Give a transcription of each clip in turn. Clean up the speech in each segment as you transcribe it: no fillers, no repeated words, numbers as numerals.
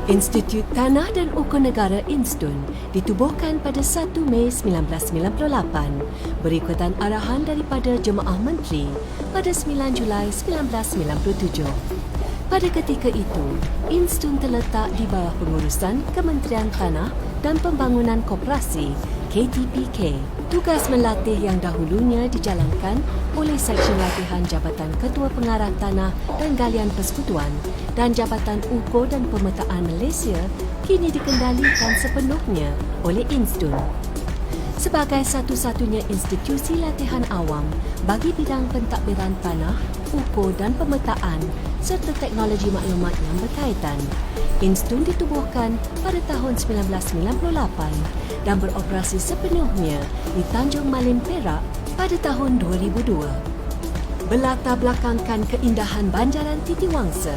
Institut Tanah dan Ukur Negara Instun ditubuhkan pada 1 Mei 1998 berikutan arahan daripada Jemaah Menteri pada 9 Julai 1997. Pada ketika itu, Instun terletak di bawah pengurusan Kementerian Tanah dan Pembangunan Koperasi KTPK. Tugas melatih yang dahulunya dijalankan oleh Seksyen Latihan Jabatan Ketua Pengarah Tanah dan Galian Persekutuan dan Jabatan Ukur dan Pemetaan Malaysia kini dikendalikan sepenuhnya oleh Instun. Sebagai satu-satunya institusi latihan awam bagi bidang pentadbiran tanah, ukur dan pemetaan serta teknologi maklumat yang berkaitan, Instun ditubuhkan pada tahun 1998 dan beroperasi sepenuhnya di Tanjung Malim, Perak pada tahun 2002. Berlatar belakangkan keindahan banjaran Titiwangsa,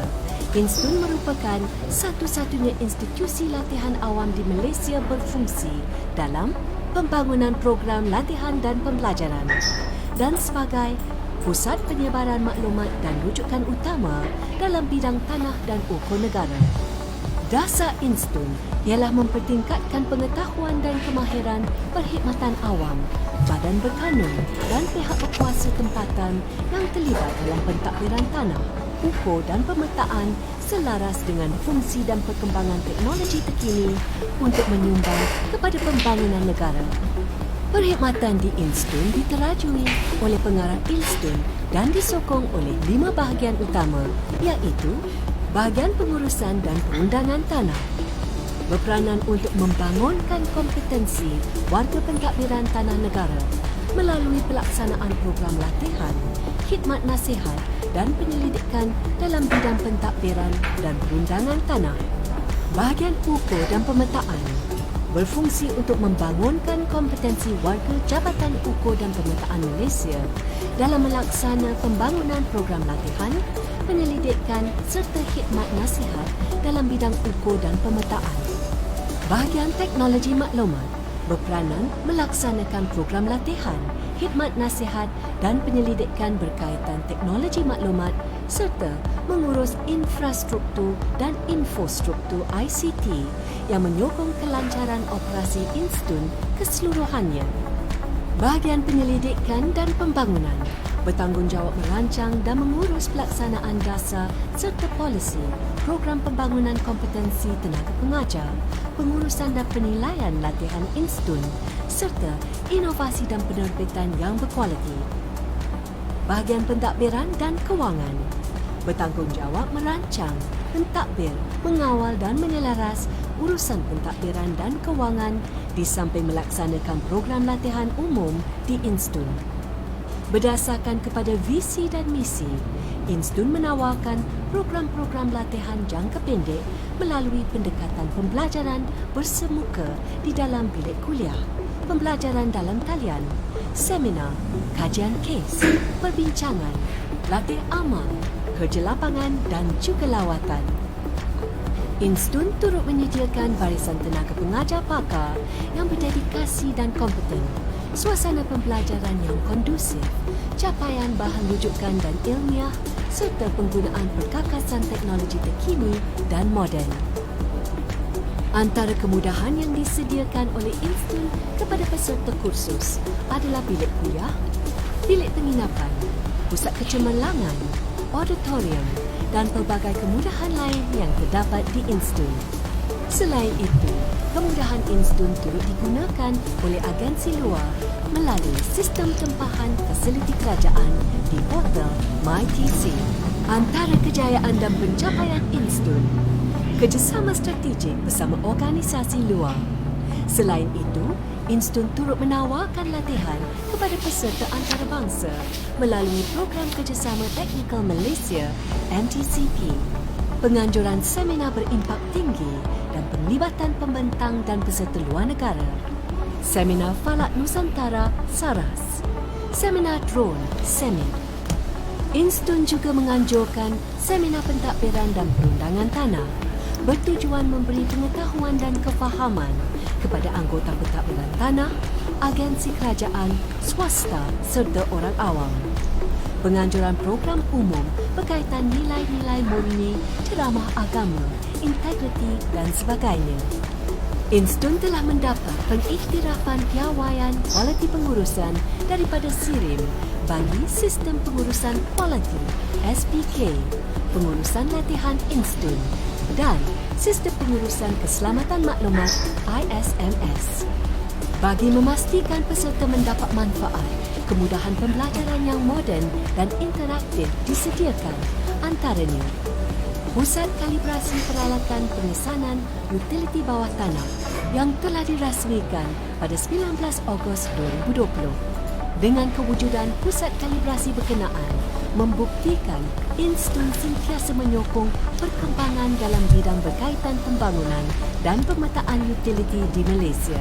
Instun merupakan satu-satunya institusi latihan awam di Malaysia berfungsi dalam pembangunan program latihan dan pembelajaran dan sebagai pusat penyebaran maklumat dan rujukan utama dalam bidang tanah dan ukur negara. Dasar Instun ialah mempertingkatkan pengetahuan dan kemahiran perkhidmatan awam, badan berkanun dan pihak berkuasa tempatan yang terlibat dalam pentadbiran tanah, ukur dan pemetaan selaras dengan fungsi dan perkembangan teknologi terkini untuk menyumbang kepada pembangunan negara. Perkhidmatan di Instun diterajui oleh pengarah Instun dan disokong oleh 5 bahagian utama, iaitu bahagian pengurusan dan perundangan tanah, berperanan untuk membangunkan kompetensi warga pentadbiran tanah negara melalui pelaksanaan program latihan, khidmat nasihat dan penyelidikan dalam bidang pentadbiran dan perundangan tanah. Bahagian ukur dan pemetaan berfungsi untuk membangunkan kompetensi warga Jabatan Ukur dan Pemetaan Malaysia dalam melaksana pembangunan program latihan, penyelidikan serta khidmat nasihat dalam bidang ukur dan pemetaan. Bahagian teknologi maklumat berperanan melaksanakan program latihan, khidmat nasihat dan penyelidikan berkaitan teknologi maklumat serta mengurus infrastruktur dan infostruktur ICT yang menyokong kelancaran operasi Instun keseluruhannya. Bahagian penyelidikan dan pembangunan bertanggungjawab merancang dan mengurus pelaksanaan dasar serta polisi, program pembangunan kompetensi tenaga pengajar, pengurusan dan penilaian latihan Instun serta inovasi dan penerbitan yang berkualiti. Bahagian pentadbiran dan kewangan bertanggungjawab merancang, mentadbir, mengawal dan menyelaras urusan pentadbiran dan kewangan di samping melaksanakan program latihan umum di Instun. Berdasarkan kepada visi dan misi, Instun menawarkan program-program latihan jangka pendek melalui pendekatan pembelajaran bersemuka di dalam bilik kuliah, pembelajaran dalam talian, seminar, kajian kes, perbincangan, latih amal, kerja lapangan dan juga lawatan. Instun turut menyediakan barisan tenaga pengajar pakar yang berdedikasi dan kompeten, suasana pembelajaran yang kondusif, capaian bahan rujukan dan ilmiah serta penggunaan perkakasan teknologi terkini dan moden. Antara kemudahan yang disediakan oleh Instun kepada peserta kursus adalah bilik kuliah, bilik penginapan, pusat kecemerlangan, auditorium dan pelbagai kemudahan lain yang terdapat di Instun. Selain itu, kemudahan Instun turut digunakan oleh agensi luar melalui sistem tempahan fasiliti kerajaan di portal MyTC. Antara kejayaan dan pencapaian Instun, kerjasama strategik bersama organisasi luar. Selain itu, Instun turut menawarkan latihan kepada peserta antarabangsa melalui Program Kerjasama Teknikal Malaysia (MTCP), penganjuran seminar berimpak tinggi dan penglibatan pembentang dan peserta luar negara, seminar Falak Nusantara (SARAS), seminar drone (SEMID). Instun juga menganjurkan seminar pentadbiran dan perundangan tanah bertujuan memberi pengetahuan dan kefahaman kepada anggota pentadbiran tanah, agensi kerajaan, swasta serta orang awam. penganjuran program umum berkaitan nilai-nilai murni, ceramah agama, integriti dan sebagainya. Instun telah mendapat pengiktirafan piawaian kualiti pengurusan daripada SIRIM bagi Sistem Pengurusan Kualiti SPK, Pengurusan Latihan Instun dan Sistem Pengurusan Keselamatan Maklumat ISMS. Bagi memastikan peserta mendapat manfaat, kemudahan pembelajaran yang moden dan interaktif disediakan, antaranya Pusat Kalibrasi Peralatan Pengesanan Utiliti Bawah Tanah yang telah dirasmikan pada 19 Ogos 2020 dengan kewujudan pusat kalibrasi berkenaan membuktikan Instun sentiasa menyokong perkembangan dalam bidang berkaitan pembangunan dan pemetaan utiliti di Malaysia.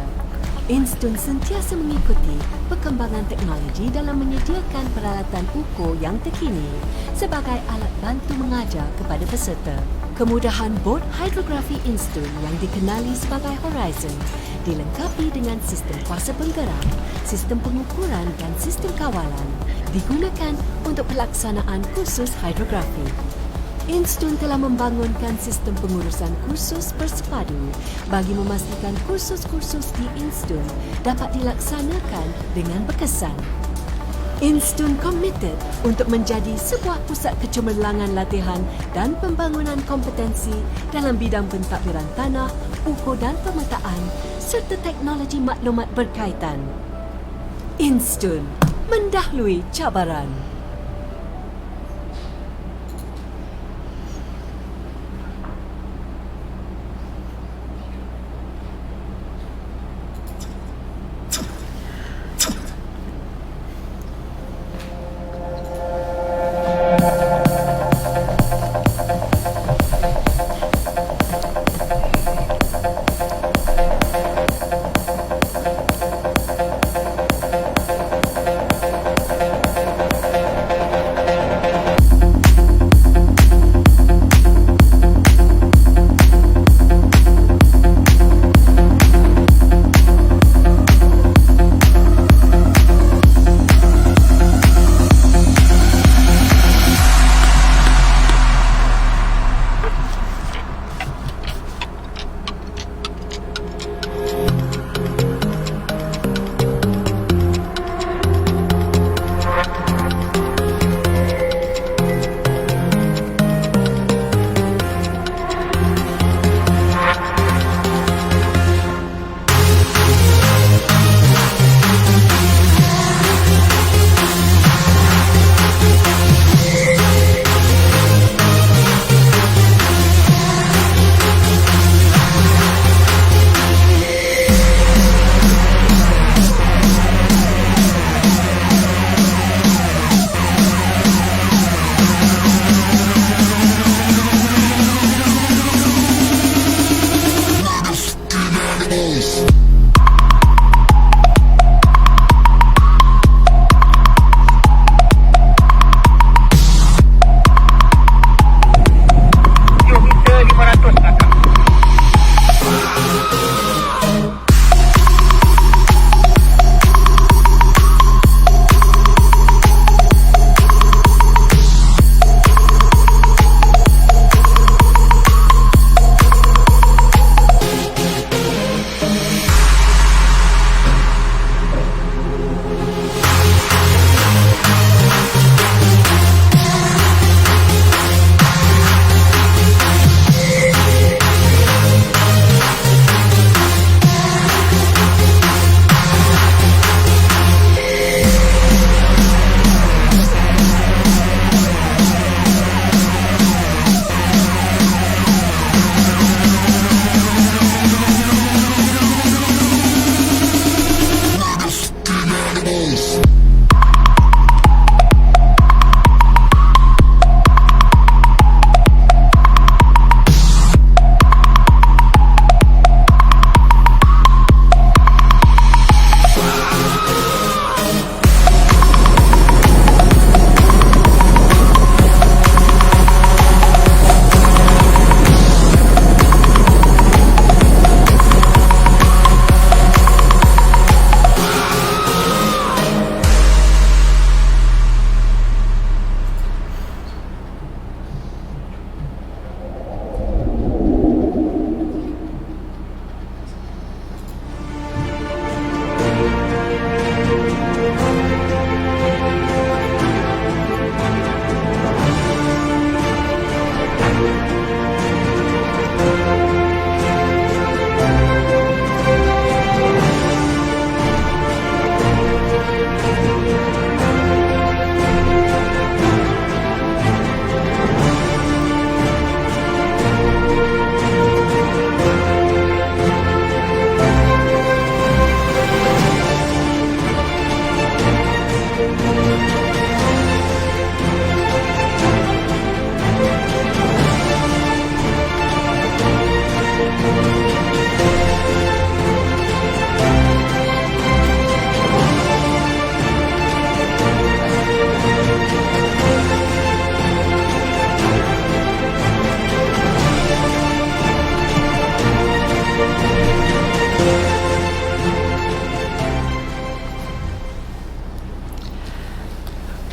Instun sentiasa mengikuti perkembangan teknologi dalam menyediakan peralatan ukur yang terkini sebagai alat bantu mengajar kepada peserta. Kemudahan bot hidrografi Instun yang dikenali sebagai Horizon dilengkapi dengan sistem kuasa penggerak, sistem pengukuran dan sistem kawalan digunakan untuk pelaksanaan kursus hidrografi. Instun telah membangunkan sistem pengurusan kursus bersepadu bagi memastikan kursus-kursus di Instun dapat dilaksanakan dengan berkesan. Instun komited untuk menjadi sebuah pusat kecemerlangan latihan dan pembangunan kompetensi dalam bidang pentadbiran tanah, ukur dan pemetaan serta teknologi maklumat berkaitan. Instun mendahului cabaran.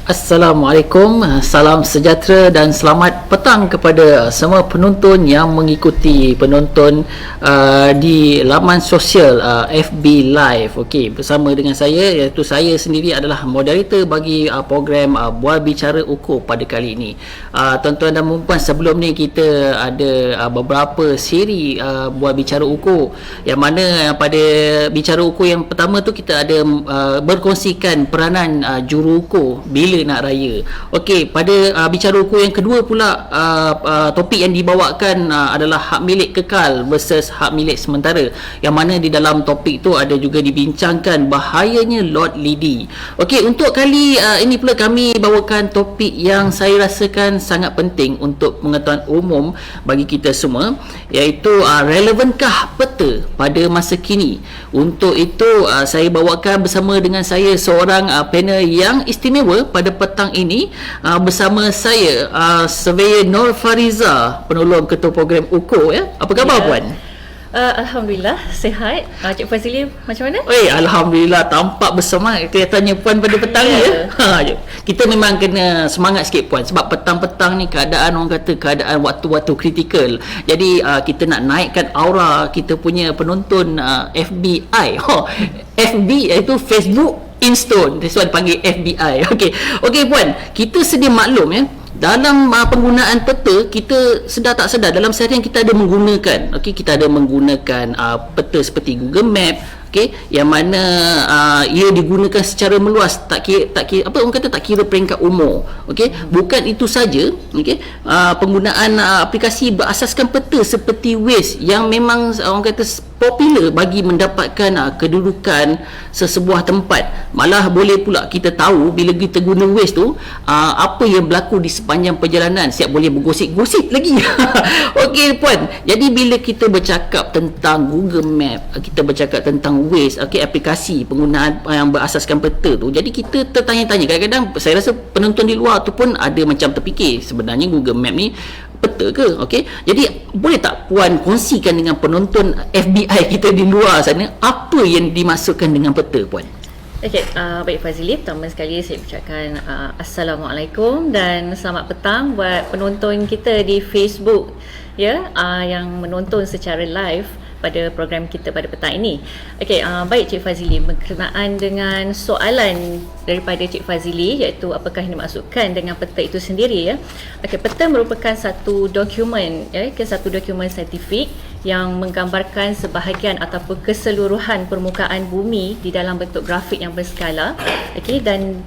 Assalamualaikum, salam sejahtera dan selamat petang kepada semua penonton yang mengikuti di laman sosial FB Live. Okey, bersama dengan saya, iaitu saya sendiri adalah moderator bagi program Bual Bicara Ukur pada kali ini. Tuan-tuan dan puan, sebelum ni kita ada beberapa siri Bual Bicara Ukur, yang mana pada Bicara Ukur yang pertama tu kita ada berkongsikan peranan juru ukur bila nak raya. Okey, pada Bicara Ukur yang kedua pula, topik yang dibawakan adalah hak milik kekal versus hak milik sementara, yang mana di dalam topik tu ada juga dibincangkan bahayanya Lord Lidi. Okey, untuk kali ini pula kami bawakan topik yang saya rasakan sangat penting untuk pengetahuan umum bagi kita semua, iaitu relevankah peta pada masa kini. Untuk itu saya bawakan bersama dengan saya seorang panel yang istimewa pada petang ini, bersama saya Surveyor Nur Fariza, penolong ketua program Ukur, ya. Apa khabar puan? Alhamdulillah sihat. Cik Fazili macam mana? Alhamdulillah, tampak bersemangat kelihatannya puan pada petang ni, ya. Kita memang kena semangat sikit puan, sebab petang-petang ni keadaan, orang kata keadaan waktu-waktu kritikal. Jadi kita nak naikkan aura kita punya penonton FBI. FB iaitu Facebook InStone. That's why panggil FBI. Okey puan, kita sedia maklum, ya, dalam penggunaan peta, kita sedar tak sedar dalam seharian kita ada menggunakan, kita ada menggunakan peta seperti Google Map, yang mana ia digunakan secara meluas, tak kira apa orang kata, tak kira peringkat umur. Bukan itu saja, penggunaan aplikasi berasaskan peta seperti Waze, yang memang orang kata popular bagi mendapatkan kedudukan sesebuah tempat. Malah boleh pula kita tahu bila kita guna Waze tu, apa yang berlaku di sepanjang perjalanan, siap boleh bergosip-gosip lagi. Okey puan, jadi bila kita bercakap tentang Google Map, kita bercakap tentang Waze, aplikasi penggunaan yang berasaskan peta tu, jadi kita tertanya-tanya, kadang-kadang saya rasa penonton di luar tu pun ada macam terfikir, sebenarnya Google Map ni peta ke? Jadi boleh tak puan kongsikan dengan penonton FBI kita di luar sana, apa yang dimaksudkan dengan peta puan? Baik Fazili, pertama sekali saya ucapkan Assalamualaikum dan selamat petang buat penonton kita di Facebook, ya, yang menonton secara live pada program kita pada petang ini. Baik Cik Fazili, berkenaan dengan soalan daripada Cik Fazili, iaitu apakah yang dimaksudkan dengan peta itu sendiri, ya. Peta merupakan satu dokumen, ya, satu dokumen saintifik yang menggambarkan sebahagian ataupun keseluruhan permukaan bumi di dalam bentuk grafik yang berskala, dan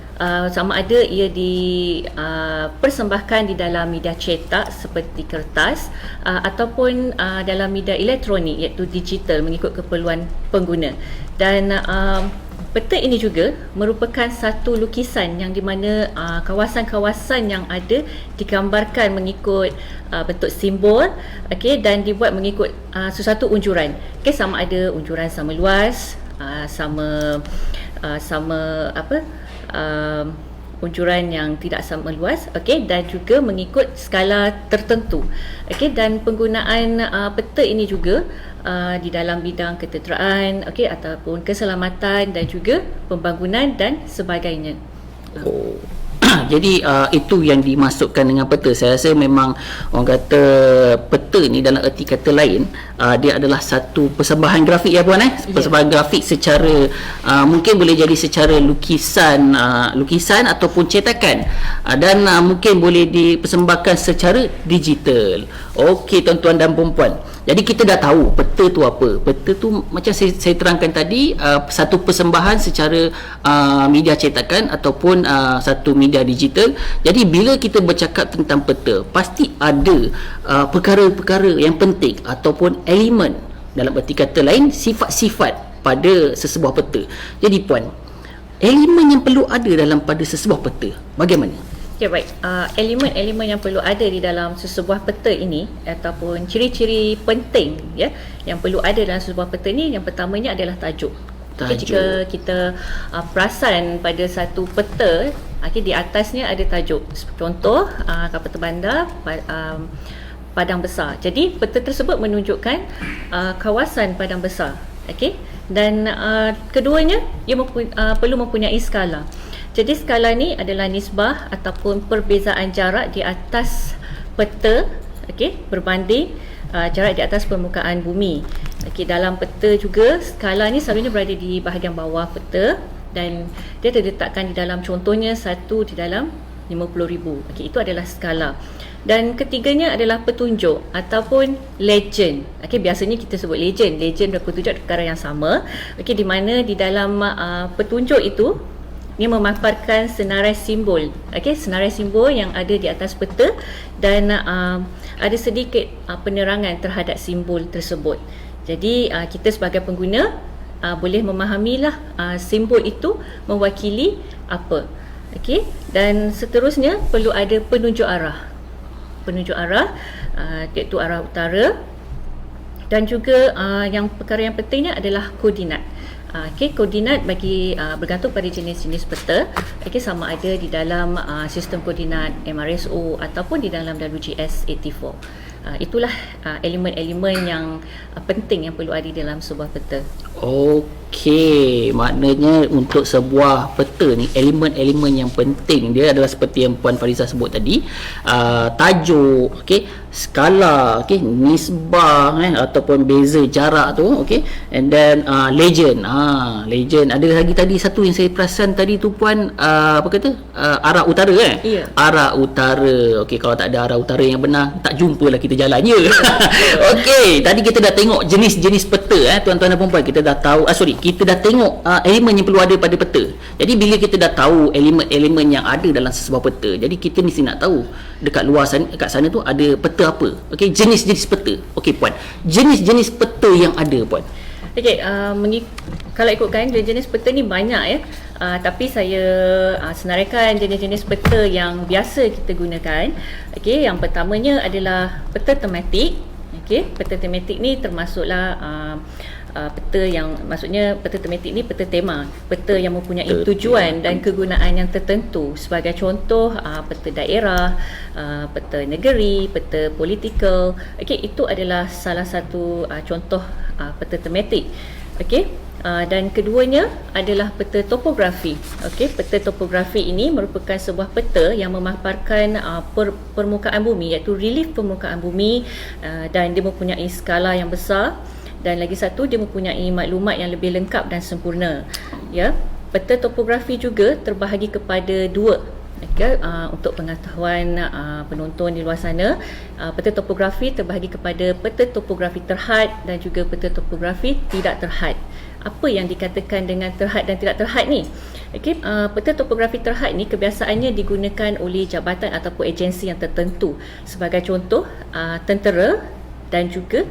sama ada ia dipersembahkan di dalam media cetak seperti kertas ataupun dalam media elektronik iaitu digital mengikut keperluan pengguna. Dan peta ini juga merupakan satu lukisan yang di mana kawasan-kawasan yang ada digambarkan mengikut bentuk simbol, dan dibuat mengikut sesuatu unjuran, sama ada unjuran sama luas, unjuran yang tidak sama luas, dan juga mengikut skala tertentu. Dan penggunaan peta ini juga di dalam bidang ketenteraan, ataupun keselamatan dan juga pembangunan dan sebagainya. Jadi itu yang dimasukkan dengan peta. Saya rasa memang orang kata peta ni dalam erti kata lain, dia adalah satu persembahan grafik, ya puan, persembahan grafik secara mungkin boleh jadi secara lukisan ataupun cetakan, dan mungkin boleh dipersembahkan secara digital. Okey tuan-tuan dan puan-puan, jadi kita dah tahu peta tu apa. Peta tu macam saya terangkan tadi, satu persembahan secara media cetakan ataupun satu media digital. Jadi bila kita bercakap tentang peta, pasti ada perkara-perkara yang penting ataupun elemen, dalam erti kata lain sifat-sifat pada sesebuah peta. Jadi puan, elemen yang perlu ada dalam pada sesebuah peta bagaimana? Baik, elemen-elemen yang perlu ada di dalam sesebuah peta ini ataupun ciri-ciri penting, ya, yang perlu ada dalam sesebuah peta ini, yang pertamanya adalah tajuk. Jika kita perasan pada satu peta, di atasnya ada tajuk. Contoh, peta bandar Padang Besar. Jadi peta tersebut menunjukkan kawasan Padang Besar. Dan keduanya ia perlu mempunyai skala. Jadi skala ni adalah nisbah ataupun perbezaan jarak di atas peta, berbanding jarak di atas permukaan bumi. Dalam peta juga skala ni selalunya berada di bahagian bawah peta dan dia terletakkan di dalam, contohnya 1 di dalam 50,000. Itu adalah skala. Dan ketiganya adalah petunjuk ataupun legend. Biasanya kita sebut legend dan petunjuk perkara yang sama. Di mana di dalam petunjuk itu ia memaparkan senarai simbol. Senarai simbol yang ada di atas peta dan ada sedikit penerangan terhadap simbol tersebut. Jadi kita sebagai pengguna boleh memahamilah simbol itu mewakili apa. Dan seterusnya perlu ada penunjuk arah. Iaitu arah utara, dan juga yang perkara yang pentingnya adalah koordinat. Koordinat bagi bergantung pada jenis-jenis peta, sama ada di dalam sistem koordinat MRSO ataupun di dalam WGS 84. Itulah elemen-elemen yang penting yang perlu ada dalam sebuah peta. Okey, maknanya untuk sebuah peta ni, elemen-elemen yang penting dia adalah seperti yang Puan Fariza sebut tadi, tajuk, skala, nisbah ataupun beza jarak tu, and then legend. Legend ada lagi tadi satu yang saya perasan tadi tu Puan, apa kata, arah utara Ya. Arah utara. Kalau tak ada arah utara yang benar, tak jumpalah kita jalan je. Tadi kita dah tengok jenis-jenis peta, tuan-tuan dan puan-puan, kita dah tahu, kita dah tengok elemen yang perlu ada pada peta. Jadi bila kita dah tahu elemen-elemen yang ada dalam sebuah peta, jadi kita mesti nak tahu dekat luar sana, kat sana tu ada peta apa. Jenis-jenis peta. Puan, jenis-jenis peta yang ada, Puan. Kalau ikutkan jenis peta ni banyak tapi saya senaraikan jenis-jenis peta yang biasa kita gunakan. Yang pertamanya adalah peta tematik. Peta tematik ni termasuklah peta yang, maksudnya peta tematik ni peta tema, peta yang mempunyai tujuan dan kegunaan yang tertentu. Sebagai contoh, peta daerah, peta negeri, peta politikal. Itu adalah salah satu contoh peta tematik. Dan keduanya adalah peta topografi. Peta topografi ini merupakan sebuah peta yang memaparkan permukaan bumi, iaitu relief permukaan bumi, dan dia mempunyai skala yang besar, dan lagi satu dia mempunyai maklumat yang lebih lengkap dan sempurna. Peta topografi juga terbahagi kepada dua. Untuk pengetahuan penonton di luar sana, peta topografi terbahagi kepada peta topografi terhad dan juga peta topografi tidak terhad. Apa yang dikatakan dengan terhad dan tidak terhad ni? Peta topografi terhad ni kebiasaannya digunakan oleh jabatan ataupun agensi yang tertentu. Sebagai contoh, tentera dan juga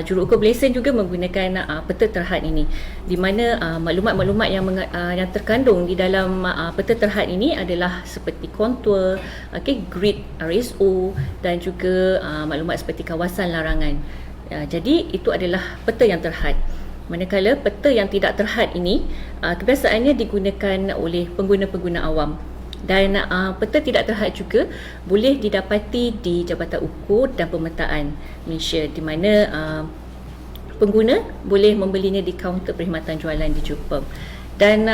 juruukur Malaysia juga menggunakan peta terhad ini, di mana maklumat-maklumat yang terkandung di dalam peta terhad ini adalah seperti kontur, grid RSO, dan juga maklumat seperti kawasan larangan. Jadi itu adalah peta yang terhad. Manakala peta yang tidak terhad ini kebiasaannya digunakan oleh pengguna-pengguna awam. Dan peta tidak terhad juga boleh didapati di Jabatan Ukur dan Pemetaan Malaysia, di mana pengguna boleh membelinya di kaunter perkhidmatan jualan di Jupem. Dan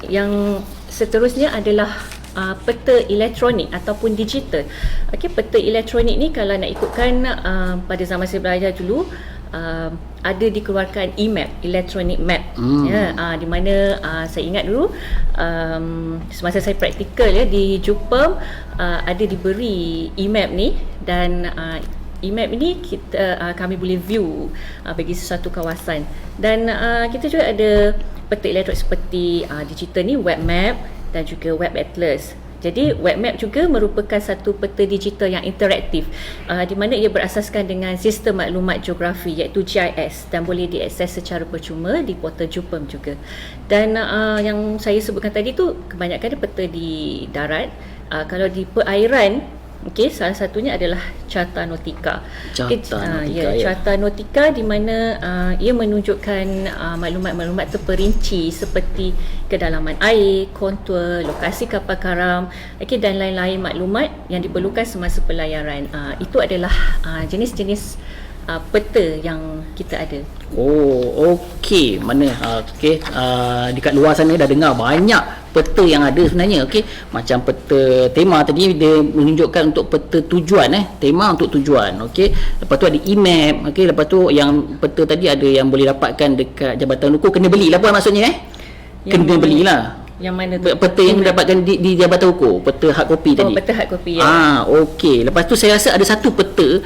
yang seterusnya adalah peta elektronik ataupun digital. Peta elektronik ni kalau nak ikutkan pada zaman saya belajar dulu, ada dikeluarkan e-map, electronic map, di mana saya ingat dulu semasa saya praktikal di Jupem, ada diberi e-map ni, dan e-map ini kami boleh view bagi sesuatu kawasan. Dan kita juga ada peta elektronik seperti digital ni, web map dan juga web atlas. Jadi web map juga merupakan satu peta digital yang interaktif, di mana ia berasaskan dengan sistem maklumat geografi iaitu GIS, dan boleh diakses secara percuma di portal Jupem juga. Dan yang saya sebutkan tadi tu kebanyakan peta di darat. Kalau di perairan, salah satunya adalah Carta Nautica. Carta Nautica, di mana ia menunjukkan maklumat-maklumat terperinci seperti kedalaman air, kontur, lokasi kapal karam, dan lain-lain maklumat yang diperlukan semasa pelayaran. Itu adalah jenis-jenis peta yang kita ada. Oh, okey. Mana dekat luar sana dah dengar banyak peta yang ada sebenarnya. Okey, macam peta tema tadi dia menunjukkan untuk peta tujuan, tema untuk tujuan. Okey, lepas tu ada e-map. Okey, lepas tu yang peta tadi ada yang boleh dapatkan dekat Jabatan Hukum, kena belilah puan maksudnya kena belilah. Yang mana tu? Peta yang dapatkan di Jabatan Hukum, peta hard copy tadi. Peta hard copy ya. Okey. Lepas tu saya rasa ada satu peta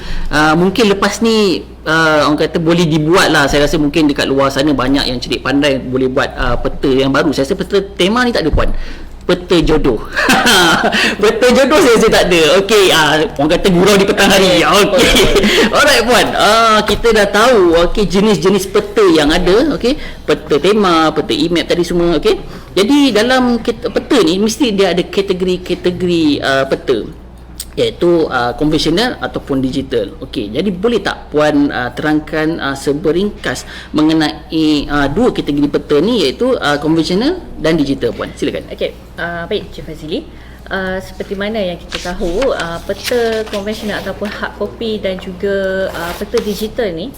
mungkin lepas ni orang kata boleh dibuat lah. Saya rasa mungkin dekat luar sana banyak yang cerdik pandai boleh buat peta yang baru. Saya rasa peta tema ni tak ada puan. Peta jodoh. Peta jodoh saya rasa tak ada. Okey, orang kata gurau di petang hari. Okey. Alright puan. Kita dah tahu jenis-jenis peta yang ada. Okey. Peta tema, peta e-map tadi semua. Okey. Jadi dalam peta ni mesti dia ada kategori-kategori peta, iaitu konvensional ataupun digital. Okey, jadi boleh tak puan terangkan seberingkas mengenai dua kategori peta ni, iaitu konvensional dan digital puan? Silakan. Okey, baik Cik Fazili. Seperti mana yang kita tahu, peta konvensional ataupun hard copy dan juga peta digital ni,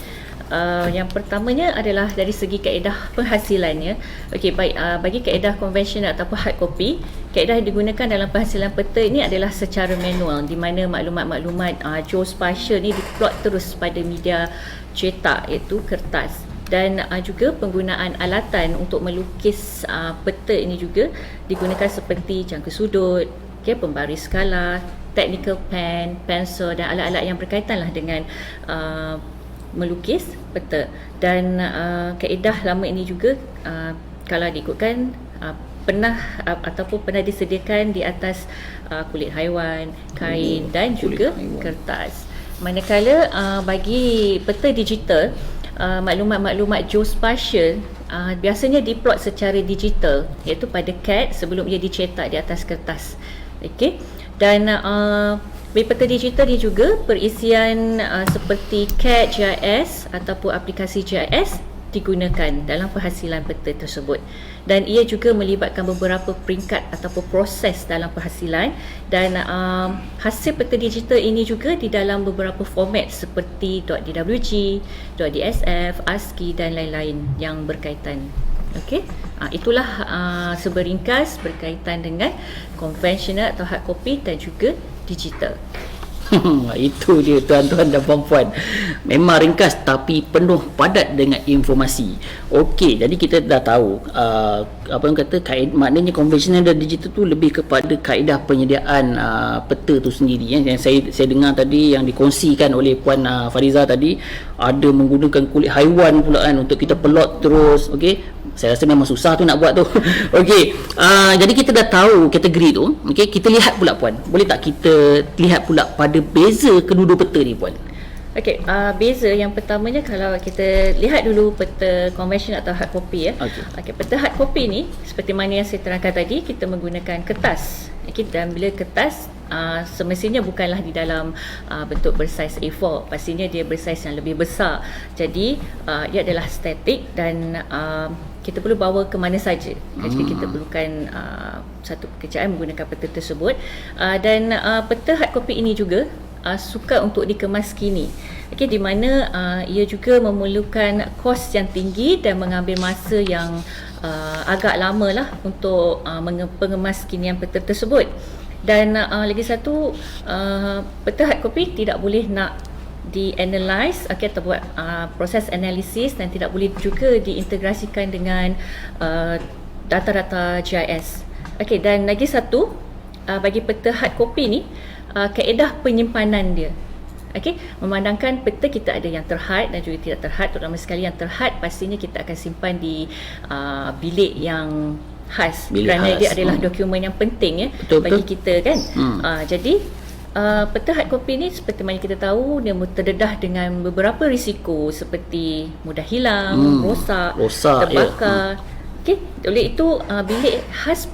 yang pertamanya adalah dari segi kaedah penghasilannya. Okey, baik, bagi kaedah konvensional ataupun hard copy, kaedah yang digunakan dalam penghasilan peta ini adalah secara manual, di mana maklumat-maklumat geospatial ni diplot terus pada media cetak, iaitu kertas. Dan juga penggunaan alatan untuk melukis peta ini juga digunakan seperti jangka sudut, pembaris skala, technical pen, pensel dan alat-alat yang berkaitan lah dengan melukis peta. Dan kaedah lama ini juga kalau diikutkan pernah disediakan di atas kulit haiwan, kain dan juga kertas. Manakala bagi peta digital, maklumat-maklumat geospatial biasanya diplot secara digital, iaitu pada CAD sebelum ia dicetak di atas kertas. Okey. Dan bagi peta digital ni juga perisian seperti CAD, GIS ataupun aplikasi GIS digunakan dalam penghasilan peta tersebut. Dan ia juga melibatkan beberapa peringkat ataupun proses dalam penghasilan. Dan hasil peta digital ini juga di dalam beberapa format seperti .dwg, .dsf, ASCII dan lain-lain yang berkaitan. Okey, itulah seberingkas berkaitan dengan konvensional atau hard copy dan juga digital. Itu dia tuan-tuan dan puan-puan. Memang ringkas tapi penuh padat dengan informasi. Okey, jadi kita dah tahu apa yang kata maknanya konvensional dan digital tu lebih kepada kaedah penyediaan peta tu sendiri. Yang saya dengar tadi yang dikongsikan oleh puan Fariza tadi, ada menggunakan kulit haiwan pula kan untuk kita pelot terus. Okey, saya rasa memang susah tu nak buat tu. Okey, jadi kita dah tahu kategori tu. Okey, kita lihat pula puan. Boleh tak kita lihat pula pada beza kedua-dua peta ni puan? Okey, beza yang pertamanya kalau kita lihat dulu peta konvensional atau hard copy ya. Okey, peta hard copy ni seperti mana yang saya terangkan tadi, kita menggunakan kertas. Okey, dan bila kertas semestinya bukanlah di dalam bentuk bersaiz A4, pastinya dia bersaiz yang lebih besar. Jadi ia adalah statik dan kita perlu bawa ke mana saja jika kita perlukan satu pekerjaan menggunakan peta tersebut. Dan peta hard copy ini juga sukar untuk dikemas kini. Okey, di mana ia juga memerlukan kos yang tinggi dan mengambil masa yang agak lama lah untuk pengemas kinian peta tersebut. Dan lagi satu, peta hard copy tidak boleh nak di-analyze, atau buat proses analisis, dan tidak boleh juga diintegrasikan dengan data-data GIS. Okey, dan lagi satu, bagi peta hard copy ni, kaedah penyimpanan dia. Okey, memandangkan peta kita ada yang terhad dan juga tidak terhad. Terutama sekali yang terhad pastinya kita akan simpan di bilik yang khas, kerana dia adalah dokumen yang penting ya, bagi kita kan. Jadi peta hard copy ni seperti mana kita tahu, dia terdedah dengan beberapa risiko seperti mudah hilang, rosak, terbakar. Okey, oleh itu bilik khas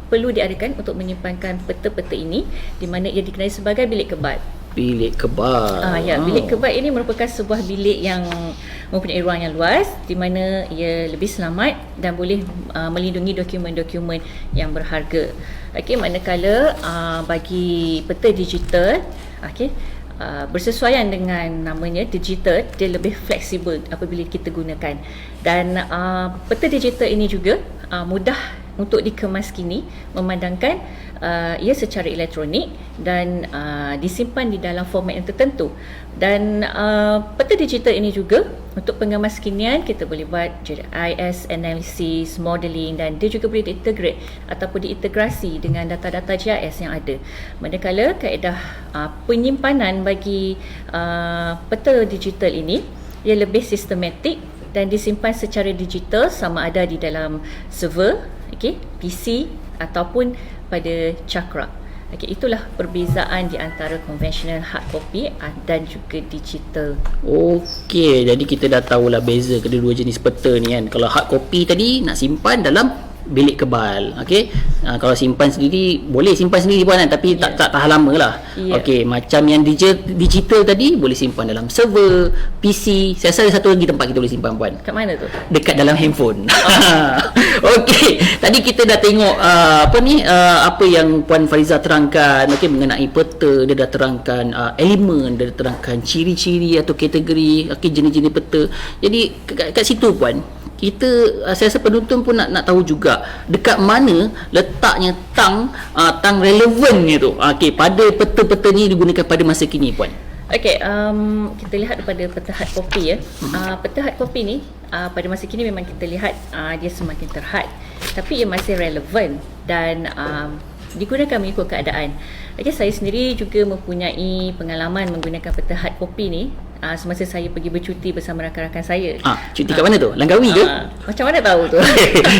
perlu diadakan untuk menyimpankan peta-peta ini, di mana ia dikenali sebagai bilik kebat. Bilik kebat. Bilik kebat ini merupakan sebuah bilik yang mempunyai ruang yang luas, di mana ia lebih selamat dan boleh melindungi dokumen-dokumen yang berharga. Okey, manakala bagi peta digital, okey, bersesuaian dengan namanya digital, dia lebih fleksibel apabila kita gunakan. Dan peta digital ini juga mudah untuk dikemas kini, memandangkan ia secara elektronik dan disimpan di dalam format yang tertentu. Dan peta digital ini juga untuk pengemas kinian kita boleh buat GIS, analysis, modeling, dan dia juga boleh diintegrate ataupun diintegrasi dengan data-data GIS yang ada. Manakala kaedah penyimpanan bagi peta digital ini ia lebih sistematik dan disimpan secara digital, sama ada di dalam server, PC ataupun pada cakra. Itulah perbezaan di antara konvensional hard copy dan juga digital. Okey, jadi kita dah tahulah beza kedua-dua jenis peta ni kan. Kalau hard copy tadi nak simpan dalam bilik kebal. Okey. Kalau simpan sendiri boleh simpan sendiri pun kan, tapi tak tahan lama lah. Okey, macam yang digital tadi boleh simpan dalam server, PC. Saya rasa ada satu lagi tempat kita boleh simpan puan. Kat mana tu? Dekat dalam handphone. Okey, tadi kita dah tengok apa yang Puan Fariza terangkan mengenai peta. Dia dah terangkan elemen, dia dah terangkan ciri-ciri atau kategori jenis-jenis peta. Jadi kat situ Puan, saya rasa penonton pun nak tahu juga dekat mana letaknya tang relevannya tu. Pada peta-peta ni digunakan pada masa kini Puan. Kita lihat daripada peta hard copy ya. Peta hard copy ni pada masa kini memang kita lihat dia semakin terhad, tapi ia masih relevan dan digunakan mengikut keadaan. Saya sendiri juga mempunyai pengalaman menggunakan peta hard copy ni semasa saya pergi bercuti bersama rakan-rakan saya. Cuti kat mana tu? Langkawi ke? Macam mana tahu tu?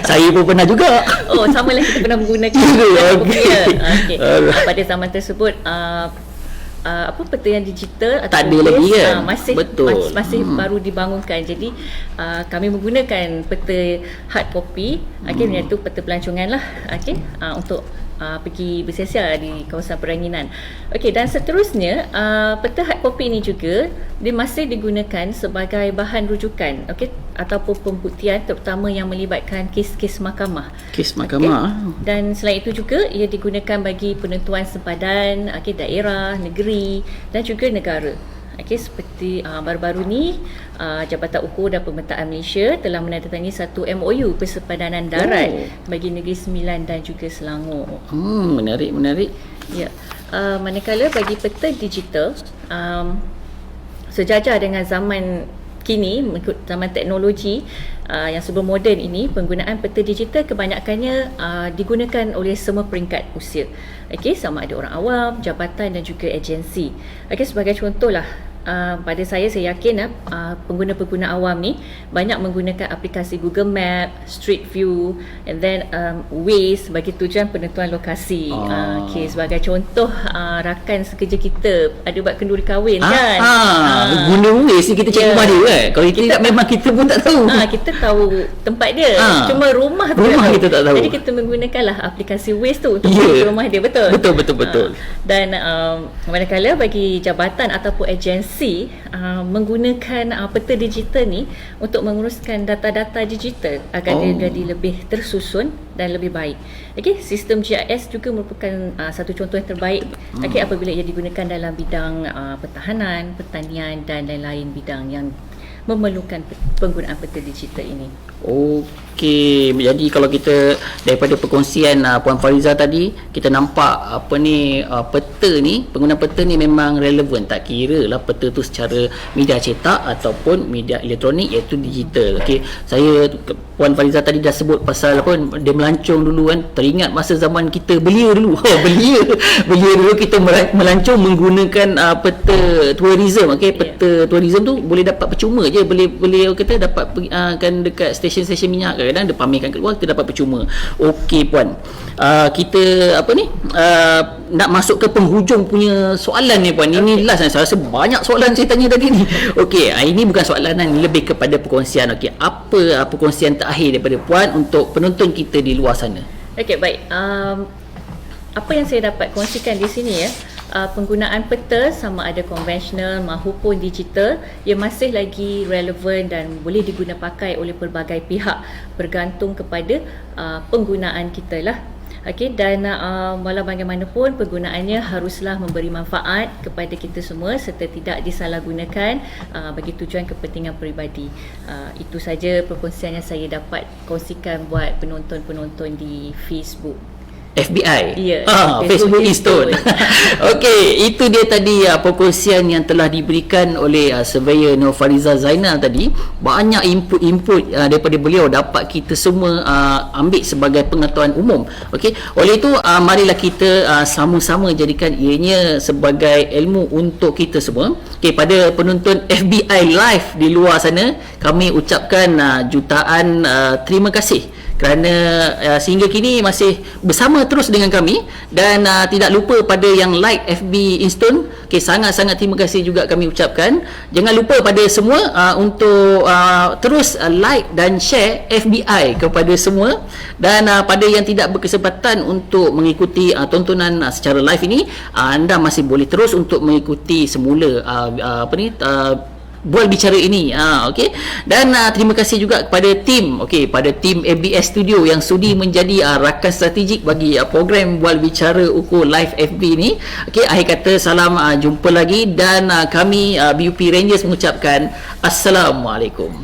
Saya pun pernah juga. Oh, samalah kita pernah menggunakan hard copy ya. Pada zaman tersebut peta yang digital tak ada lagi kan? Masih baru dibangunkan. Jadi kami menggunakan peta hard copy, iaitu peta pelancongan lah, untuk pergi bersiasat di kawasan Peranginan. Dan seterusnya peta hard copy ini juga dia masih digunakan sebagai bahan rujukan ataupun pembuktian, terutama yang melibatkan kes-kes mahkamah. Kes mahkamah. Dan selain itu juga ia digunakan bagi penentuan sempadan daerah, negeri dan juga negara. Seperti baru-baru ni Jabatan Ukur dan Pemetaan Malaysia telah menandatangani satu MOU persepadanan darat bagi Negeri Sembilan dan juga Selangor. Menarik. Ya. Manakala bagi peta digital, sejajar dengan zaman kini, mengikut zaman teknologi yang serba moden ini, penggunaan peta digital kebanyakannya digunakan oleh semua peringkat usia. Sama ada orang awam, jabatan dan juga agensi. Sebagai contohlah, pada saya yakin pengguna-pengguna awam ni banyak menggunakan aplikasi Google Map, Street View, and then Waze bagi tujuan penentuan lokasi. Sebagai contoh, rakan sekerja kita ada buat kenduri kahwin kan. Guna Waze ni kita cek rumah dia kan. Kalau kita memang kita pun tak tahu. Kita tahu tempat dia, cuma rumah kita tak tahu. Jadi kita menggunakanlah aplikasi Waze tu untuk pergi ke rumah dia. Betul. Dan manakala bagi jabatan ataupun agensi menggunakan peta digital ni untuk menguruskan data-data digital agar dia jadi lebih tersusun dan lebih baik. Sistem GIS juga merupakan satu contoh yang terbaik apabila ia digunakan dalam bidang pertahanan, pertanian dan lain-lain bidang yang memerlukan penggunaan peta digital ini. Okey, jadi kalau kita daripada perkongsian Puan Fariza tadi, kita nampak peta ni, penggunaan peta ni memang relevan, tak kira lah peta tu secara media cetak ataupun media elektronik, iaitu digital. Saya Puan Fariza tadi dah sebut pasal dia melancong dulu kan. Teringat masa zaman kita belia dulu. Belia dulu kita melancong menggunakan peta tourism. Peta tourism tu boleh dapat percuma je, boleh kita dapat kan dekat stesen-stesen minyak, kadang-kadang dia pamerkan keluar, kita dapat percuma. Okey Puan, kita nak masuk ke penghujung punya soalan ni Puan. Ini last, saya rasa banyak soalan saya tanya tadi ni. Ini bukan soalan, ini lebih kepada perkongsian. Apa perkongsian terakhir daripada Puan untuk penonton kita di luar sana? Baik. Apa yang saya dapat kongsikan di sini penggunaan peta sama ada konvensional maupun digital, ia masih lagi relevan dan boleh diguna pakai oleh pelbagai pihak, bergantung kepada penggunaan kita lah. Okey, dan walau bagaimanapun penggunaannya haruslah memberi manfaat kepada kita semua serta tidak disalahgunakan bagi tujuan kepentingan peribadi. Itu saja perkongsian yang saya dapat kongsikan buat penonton-penonton di Facebook. FBI. Ya, Facebook Instone. Okey, itu dia tadi perkongsian yang telah diberikan oleh Surveyor Nur Fariza Zainal tadi. Banyak input-input daripada beliau dapat kita semua ambil sebagai pengetahuan umum. Okey, oleh itu marilah kita sama-sama jadikan ianya sebagai ilmu untuk kita semua. Okey, pada penonton FBI live di luar sana, kami ucapkan jutaan terima kasih kerana sehingga kini masih bersama terus dengan kami, dan tidak lupa pada yang like FB Instone. Okay, sangat-sangat terima kasih juga kami ucapkan. Jangan lupa pada semua untuk terus like dan share FBI kepada semua, dan pada yang tidak berkesempatan untuk mengikuti tontonan secara live ini, anda masih boleh terus untuk mengikuti semula Bual Bicara ini. Okey. Dan terima kasih juga kepada tim, pada tim ABS Studio yang sudi menjadi rakan strategik bagi program Bual Bicara Ukur Live FB ni. Okey, akhir kata salam jumpa lagi, dan kami BUP Rangers mengucapkan Assalamualaikum.